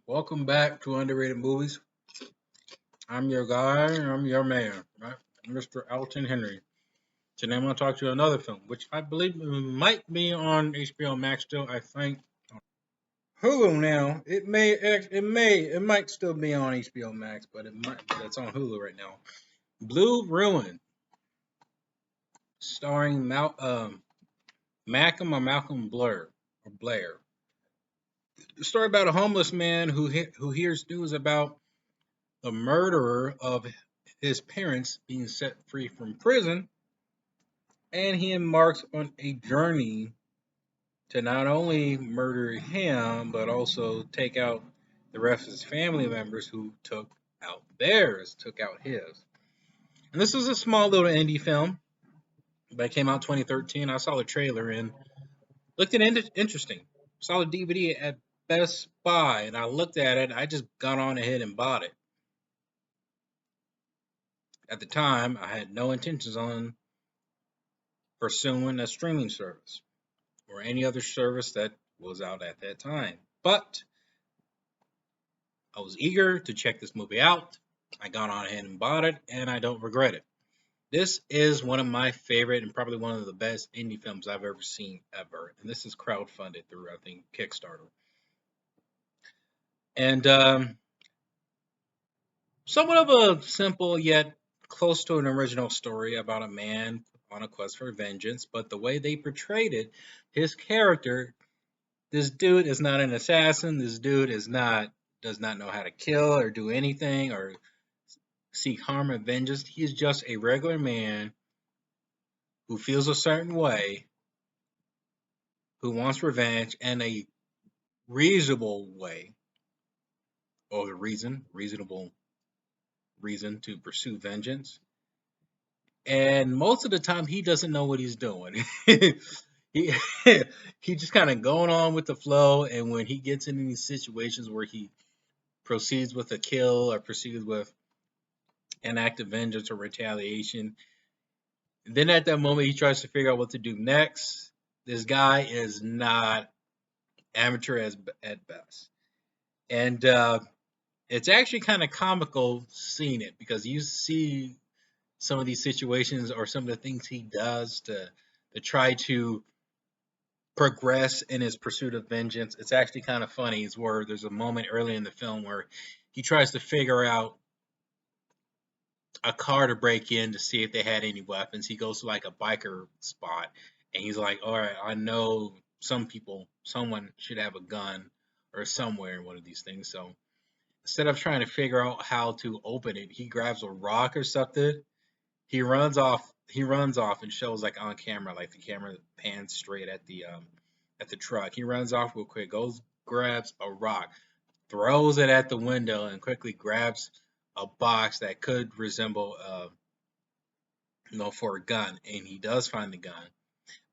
Welcome back to Underrated Movies. I'm your guy, I'm your man, right? Mr. Elton Henry. Today I'm going to talk to you another film, which I believe might be on HBO Max still. I think Hulu now. It might still be on HBO Max, but it's on Hulu right now. Blue Ruin, starring Malcolm Blair. The story about a homeless man who hears news about the murderer of his parents being set free from prison, and he embarks on a journey to not only murder him, but also take out the rest of his family members who took out his. And this is a small little indie film, but it came out 2013. I saw the trailer and looked at it interesting. Saw the DVD at Best Buy, and I looked at it. I just got on ahead and bought it. At the time, I had no intentions on pursuing a streaming service or any other service that was out at that time. But I was eager to check this movie out. I got on ahead and bought it, and I don't regret it. This is one of my favorite and probably one of the best indie films I've ever seen ever. And this is crowdfunded through, I think, Kickstarter. And somewhat of a simple yet close to an original story about a man on a quest for vengeance. But the way they portrayed it, his character, this dude is not an assassin. This dude does not know how to kill or do anything or seek harm or vengeance. He is just a regular man who feels a certain way, who wants revenge in a reasonable way, or reasonable reason to pursue vengeance. And most of the time, he doesn't know what he's doing. he he just kind of going on with the flow, and when he gets in these situations where he proceeds with a kill or proceeds with an act of vengeance or retaliation, then at that moment he tries to figure out what to do next. This guy is not amateur at best, and it's actually kind of comical seeing it because you see some of these situations or some of the things he does to try to progress in his pursuit of vengeance. It's actually kind of funny. It's where there's a moment early in the film where he tries to figure out a car to break in to see if they had any weapons. He goes to like a biker spot and he's like, all right, I know someone should have a gun or somewhere in one of these things. So instead of trying to figure out how to open it, he grabs a rock or something. He runs off. He runs off and shows like on camera, like the camera pans straight at the truck. He runs off real quick, goes grabs a rock, throws it at the window, and quickly grabs a box that could resemble for a gun, and he does find the gun,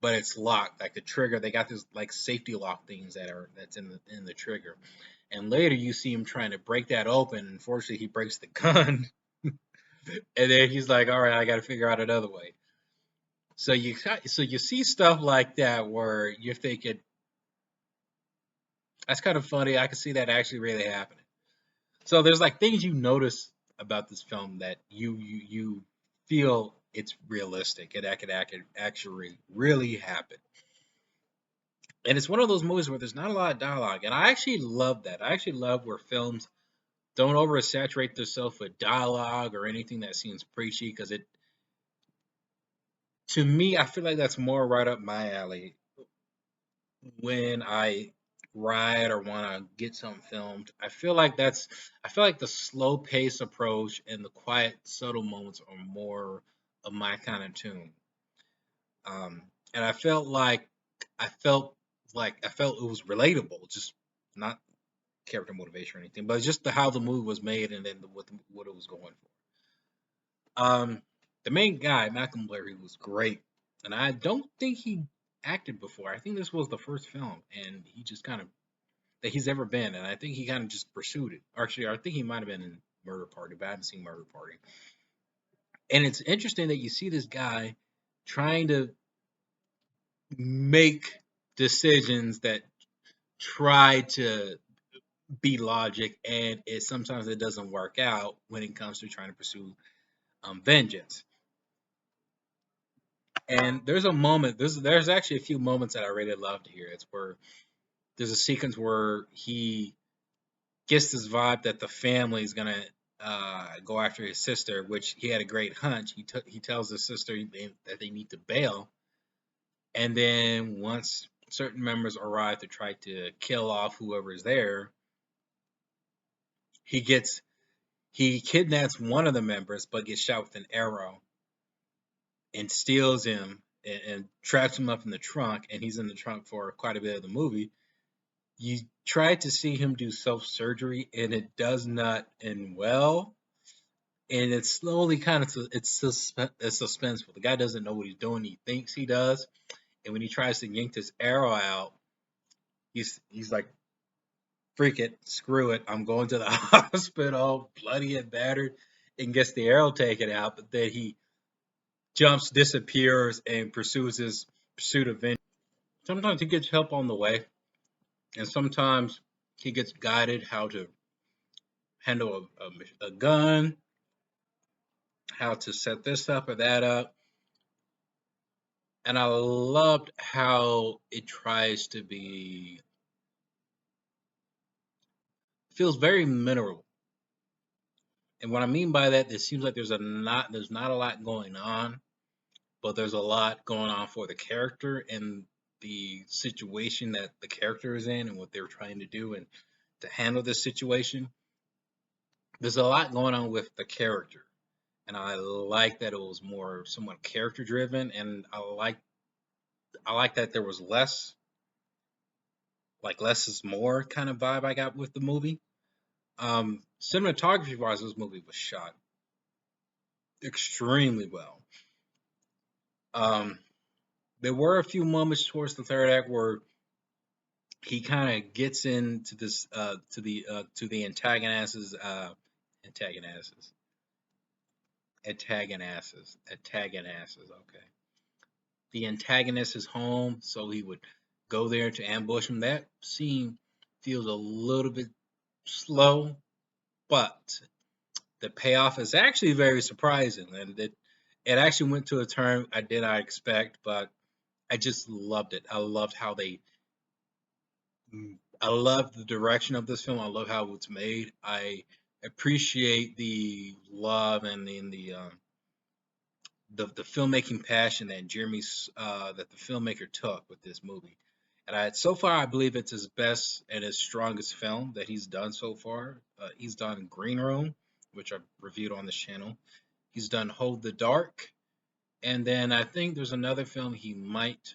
but it's locked. Like the trigger, they got this like safety lock things that's in the trigger. And later you see him trying to break that open. Unfortunately, he breaks the gun, and then he's like, "All right, I got to figure out another way." So you see stuff like that where you're thinking that's kind of funny. I can see that actually really happening. So there's like things you notice about this film that you feel it's realistic and that could actually really happen. And it's one of those movies where there's not a lot of dialogue, and I actually love that. I actually love where films don't oversaturate themselves with dialogue or anything that seems preachy, because it, to me, I feel like that's more right up my alley when I write or want to get something filmed. I feel like the slow pace approach and the quiet, subtle moments are more of my kind of tune. And I felt it was relatable, just not character motivation or anything, but just how the movie was made and then what it was going for. The main guy, Malcolm Blair, he was great, and I don't think he acted before. I think this was the first film, and he just kind of that he's ever been, and I think he kind of just pursued it. Actually, I think he might have been in Murder Party, but I haven't seen Murder Party. And it's interesting that you see this guy trying to make decisions that try to be logic, and it sometimes it doesn't work out when it comes to trying to pursue vengeance. And there's a moment, there's actually a few moments that I really loved here. It's where there's a sequence where he gets this vibe that the family is gonna go after his sister, which he had a great hunch. He tells his sister that they need to bail, and then once certain members arrive to try to kill off whoever is there, he gets he kidnaps one of the members, but gets shot with an arrow and steals him and traps him up in the trunk, and he's in the trunk for quite a bit of the movie. You try to see him do self surgery, and it does not end well. And it's slowly kind of it's suspenseful. The guy doesn't know what he's doing. He thinks he does, and when he tries to yank this arrow out, he's like, "Freak it, screw it, I'm going to the hospital, bloody and battered," and gets the arrow taken out. But then he jumps, disappears, and pursues his pursuit of vengeance. Sometimes he gets help on the way, and sometimes he gets guided how to handle a gun, how to set this up or that up. And I loved how it tries to be, feels very mineral. And what I mean by that, it seems like there's not a lot going on, but there's a lot going on for the character and the situation that the character is in and what they're trying to do and to handle this situation. There's a lot going on with the character, and I like that it was more somewhat character driven, and I like that there was less is more kind of vibe I got with the movie. Cinematography wise, this movie was shot extremely well. Um, there were a few moments towards the third act where he kind of gets into this to the antagonists antagonisses. Okay, the antagonist is home, so he would go there to ambush him. That scene feels a little bit slow, but the payoff is actually very surprising, and it actually went to a turn I did not expect, but I just loved it. I love the direction of this film. I love how it's made. I appreciate the love and the filmmaking passion that that the filmmaker took with this movie. And so far, I believe it's his best and his strongest film that he's done so far. He's done Green Room, which I've reviewed on this channel. He's done Hold the Dark, and then I think there's another film he might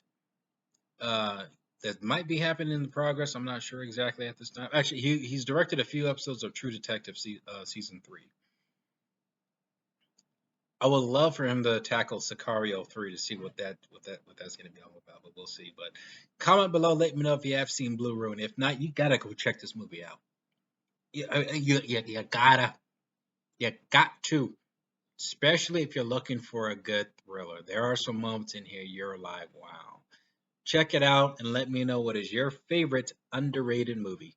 uh, that might be happening in progress. I'm not sure exactly at this time. Actually, he's directed a few episodes of True Detective season 3. I would love for him to tackle Sicario 3 to see what that's going to be all about, but we'll see. But comment below, let me know if you have seen Blue Ruin. If not, you gotta go check this movie out. You got to, especially if you're looking for a good thriller. There are some moments in here you're like, wow. Check it out and let me know what is your favorite underrated movie.